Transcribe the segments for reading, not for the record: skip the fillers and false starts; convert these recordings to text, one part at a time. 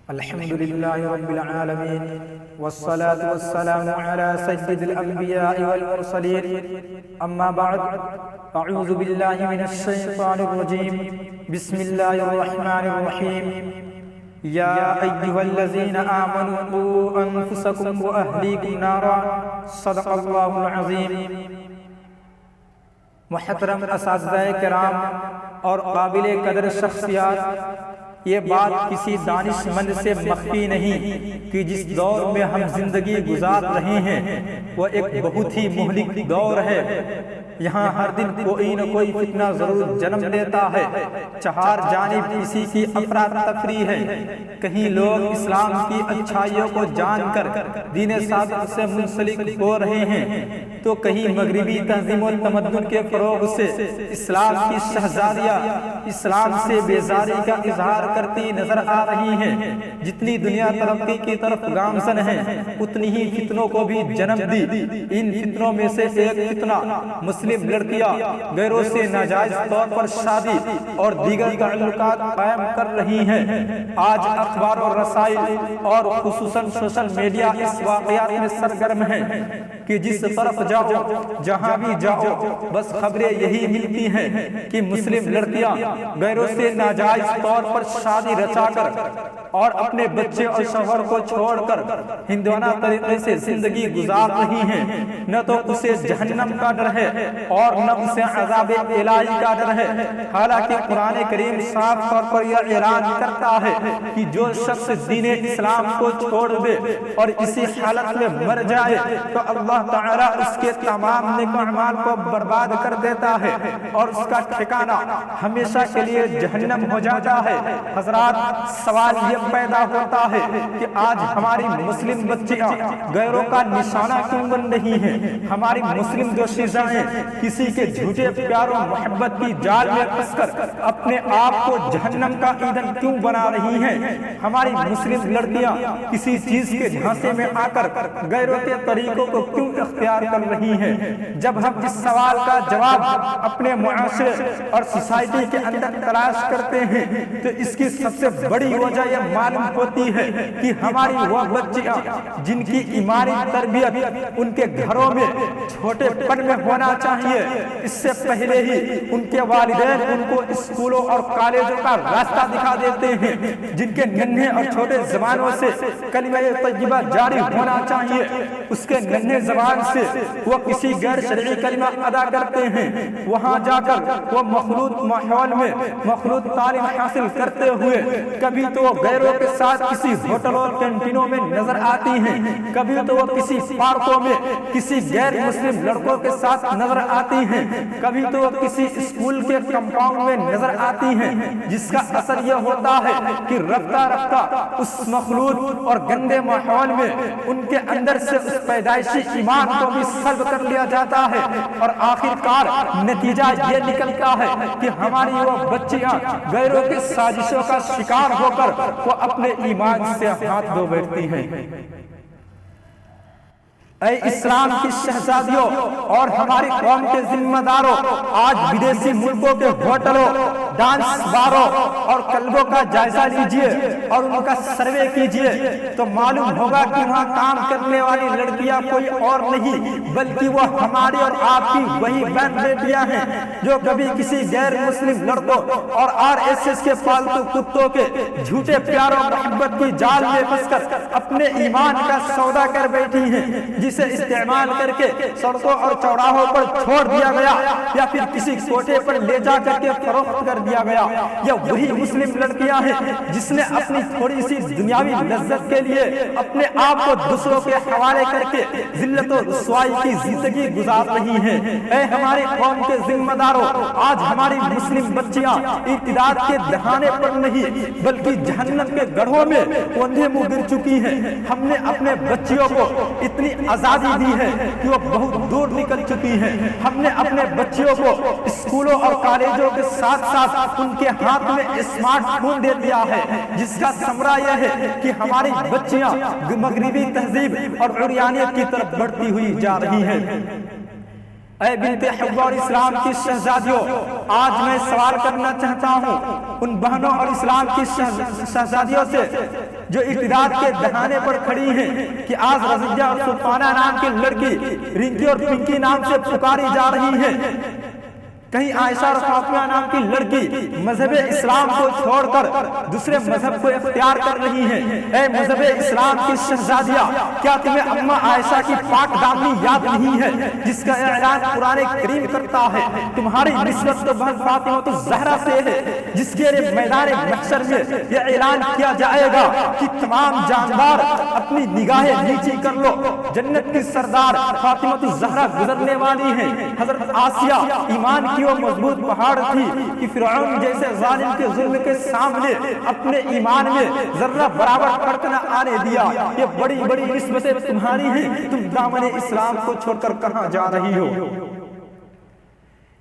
الحمد لله رب العالمين والصلاة والسلام على سيد الأنبياء والمرسلين أما بعد أعوذ بالله من الشيطان الرجيم بسم الله الرحمن الرحيم يا أيها الذين آمنوا قوا أنفسكم وأهليكم نارا صدق الله العظيم۔ محترم اساتذہ کرام اور قابل قدر شخصیات، یہ بات کسی دانش مند سے مخفی نہیں کہ جس دور میں ہم زندگی گزار رہے ہیں وہ ایک بہت ہی مہلک دور ہے۔ یہاں ہر دن کوئی نہ کوئی فتنہ ضرور جنم لیتا ہے، چہار جانب کسی کی افراتفری ہے۔ کہیں لوگ اسلام کی اچھائیوں کو جان کر دین ثابت سے منسلک ہو رہے ہیں، تو کہیں مغربی تہذیب و تمدن کے فروغ سے اسلام کی شہزادیاں اسلام سے بیزاری کا اظہار کرتی نظر آ رہی ہیں۔ جتنی دنیا ترقی کی طرف گامزن ہے اتنی ہی فتنوں کو بھی جنم دی۔ ان فتنوں میں سے ایک فتنہ مسلم لڑکیاں غیروں سے ناجائز طور پر شادی اور دیگر تعلقات قائم کر رہی ہیں۔ آج اخبار اور رسائل اور خصوصاً سوشل میڈیا اس واقعات میں سرگرم ہیں کہ جس طرف جاؤ جہاں بھی جاؤ بس خبریں یہی ملتی ہیں کہ مسلم لڑکیاں غیروں سے ناجائز طور پر شادی رچا کر اور اپنے بچے اور شوہر کو چھوڑ کر ہندوانہ طریقے سے زندگی گزار رہی ہیں۔ نہ تو اسے جہنم کا ڈر ہے اور نہ اسے عذاب الہی کا ڈر ہے، حالانکہ قرآن کریم صاف طور پر یہ اعلان کرتا ہے کہ جو شخص دین اسلام کو چھوڑ دے اور اسی حالت میں مر جائے تو اللہ تعالیٰ اس کے تمام نیک اعمال کو برباد کر دیتا ہے اور اس کا ٹھکانہ ہمیشہ کے لیے جہنم ہو جاتا ہے۔ حضرات، سوال یہ پیدا ہوتا ہے کہ آج ہماری مسلم بچیاں غیروں کا نشانہ کیوں بن رہی ہیں؟ ہماری مسلم دوشیزائیں کسی کے جھوٹے پیار و محبت کی جال میں پھنس کر اپنے آپ کو جہنم کا ایندھن کیوں بنا رہی ہیں؟ ہماری مسلم لڑکیاں کسی چیز کے جھانسے میں آ کر غیروں کے طریقوں کو کیوں اختیار کر رہی ہیں؟ جب ہم اس سوال کا جواب اپنے معاشرے اور سوسائٹی کے اندر تلاش کرتے ہیں تو اس کی سب سے بڑی وجہ یہ معلوم ہوتی ہے کہ ہماری وہ بچیاں جن کی ایمانی تربیت ان کے گھروں میں چھوٹے پن میں ہونا چاہیے، اس سے پہلے ہی ان کے والدین ان کو اسکولوں اور کالجوں کا راستہ دکھا دیتے ہیں، جن کے ننھے اور چھوٹے زبانوں سے کلمہ طیبہ جاری ہونا چاہیے، اس کے ننھے زبان سے وہ کسی غیر شرعی کلمہ ادا کرتے ہیں، وہاں جا کر وہ مخلوط ماحول میں مخلوط تعلیم حاصل کرتے ہوئے کبھی تو وہ غیروں کے ساتھ کسی ہوٹل اور کینٹینوں میں نظر آتی ہیں، کبھی تو وہ کسی پارکوں میں کسی غیر مسلم لڑکوں کے ساتھ نظر آتی ہیں، کبھی تو وہ کسی اسکول کے کمپاؤنڈ میں نظر آتی ہیں، جس کا اثر یہ ہوتا ہے کہ رفتہ رفتہ اس مخلوط اور گندے ماحول میں ان کے اندر سے اس پیدائشی ایمان کو بھی سلب کر لیا جاتا ہے، اور آخر کار نتیجہ یہ نکلتا ہے کہ ہماری وہ بچیاں غیروں کے سازشوں کا شکار ہو کر وہ اپنے ایمان سے ہاتھ دھو بیٹھتی ہیں۔ اے اسلام کی شہزادیوں اور ہماری قوم کے ذمہ داروں، آج بدیسی ملکوں کے ہوٹلوں، ڈانس باروں اور کلبوں کا جائزہ لیجئے اور ان کا سروے کیجئے تو معلوم ہوگا کہ وہاں کام کرنے والی لڑکیاں کوئی اور نہیں بلکہ وہ ہماری اور آپ کی وہی بہن بیٹیاں ہیں جو کبھی کسی غیر مسلم لڑکوں اور RSS کے پالتو کتوں کے جھوٹے پیار و محبت کی جال میں پھنس کر اپنے ایمان کا سودا کر بیٹھی ہیں، جسے استعمال کر کے سڑکوں اور چوراہوں پر چھوڑ دیا گیا یا پھر کسی کوٹے پر لے جا کر کے فروخت کر دیا گیا۔ یہ وہی مسلم لڑکیاں ہیں جس نے اپنی تھوڑی سی دنیاوی لذت کے لیے اپنے آپ کو دوسروں کے حوالے کر کے ذلت و رسوائی کی زندگی گزار رہی ہیں۔ اے ہماری قوم کے ذمہ داروں، آج ہماری مسلم بچیاں ارتداد کے دہانے پر نہیں بلکہ جہنم کے گڑھوں میں اندھے منہ گر چکی ہیں۔ ہم نے اپنے بچیوں کو اتنی آزادی دی ہے کہ وہ بہت دور نکل چکی ہیں۔ ہم نے اپنے بچیوں کو اسکولوں اور کالجوں کے ساتھ ساتھ ان کے ہاتھ میں اسمارٹ فون دے دیا ہے، جس کا ثمرہ یہ ہے کہ ہماری بچیاں مغربی تہذیب اور عریانیت کی طرف بڑھتی ہوئی جا رہی ہیں۔ اے بنت حوا اور اسلام کی شہزادیوں، آج میں سوال کرنا چاہتا ہوں ان بہنوں اور اسلام کی شہزادیوں سے جو اقتدار کے دہانے پر کھڑی ہیں کہ آج رضیہ اور سلطانہ نام کی لڑکی رنکی اور پنکی نام سے پکاری جا رہی ہیں، کہیں عائشہ اور فاطمہ نام کی لڑکی مذہب اسلام کو چھوڑ کر دوسرے مذہب کو اختیار کر رہی ہیں۔ اے مذہب اسلام کی شہزادیہ، کیا تمہیں اماں عائشہ کی پاک دامنی یاد نہیں ہے جس کا اعلان قرآن کریم کرتا ہے؟ تمہاری نسبت تو بہن فاطمہ الزہرا سے ہے، جس کے لیے میدان محشر میں یہ اعلان کیا جائے گا کہ تمام جاندار اپنی نگاہیں نیچی کر لو، جنت کی سردار فاطمہ الزہرا گزرنے والی ہیں۔ حضرت آسیہ ایمان کی وہ مضبوط پہاڑ تھی کہ فرعون جیسے ظالم کے ظلم کے سامنے اپنے ایمان میں ذرہ برابر فرق نہ آنے دیا۔ یہ بڑی بڑی نسبتیں تمہاری ہیں، تم دامن اسلام کو چھوڑ کر کہاں جا رہی ہو؟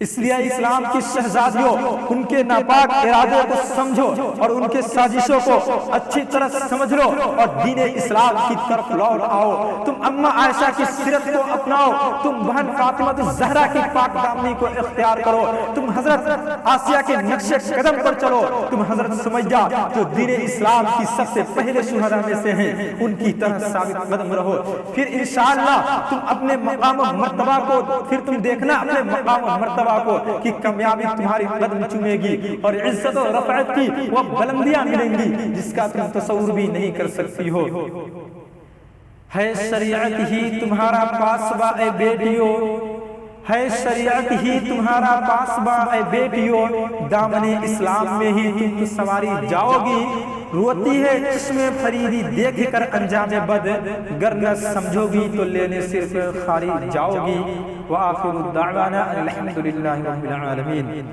اس لیے اسلام کی شہزادیوں، ان کے ناپاک ارادے کو سمجھو اور ان کے سازشوں کو اچھی طرح سمجھ لو اور دین اسلام کی طرف لوٹ آؤ۔ تم اماں عائشہ کی سیرت کو اپناؤ، تم بہن فاطمہ الزہرا کی پاک دامنی کو اختیار کرو، تم حضرت آسیہ کے نقش قدم پر چلو، تم حضرت سمیہ جو دین اسلام کی سب سے پہلے شہداء میں سے ہیں ان کی طرح ثابت قدم رہو۔ پھر انشاءاللہ تم اپنے مقام و مرتبہ کو، پھر تم دیکھنا اپنے مقام و مرتبہ کو کہ کامیابی تمہاری قدم چومے گی اور عزت و رفعت کی وہ بلندیاں ملیں گی جس کا تم تصور بھی نہیں کر سکتی ہو۔ ہے شریعت ہی تمہارا پاسبا اے بیٹیوں، ہے شریعت ہی تمہارا پاسبا اے بیٹیوں، دامن اسلام میں ہی تم سواری جاؤ گی۔ روتی ہے چشم فریدی دیکھ کر انجام بد، گر نہ سمجھو گی تو لینے صرف خاری جاؤ گی۔ وآخر دعوانا الحمدللہ رب العالمین۔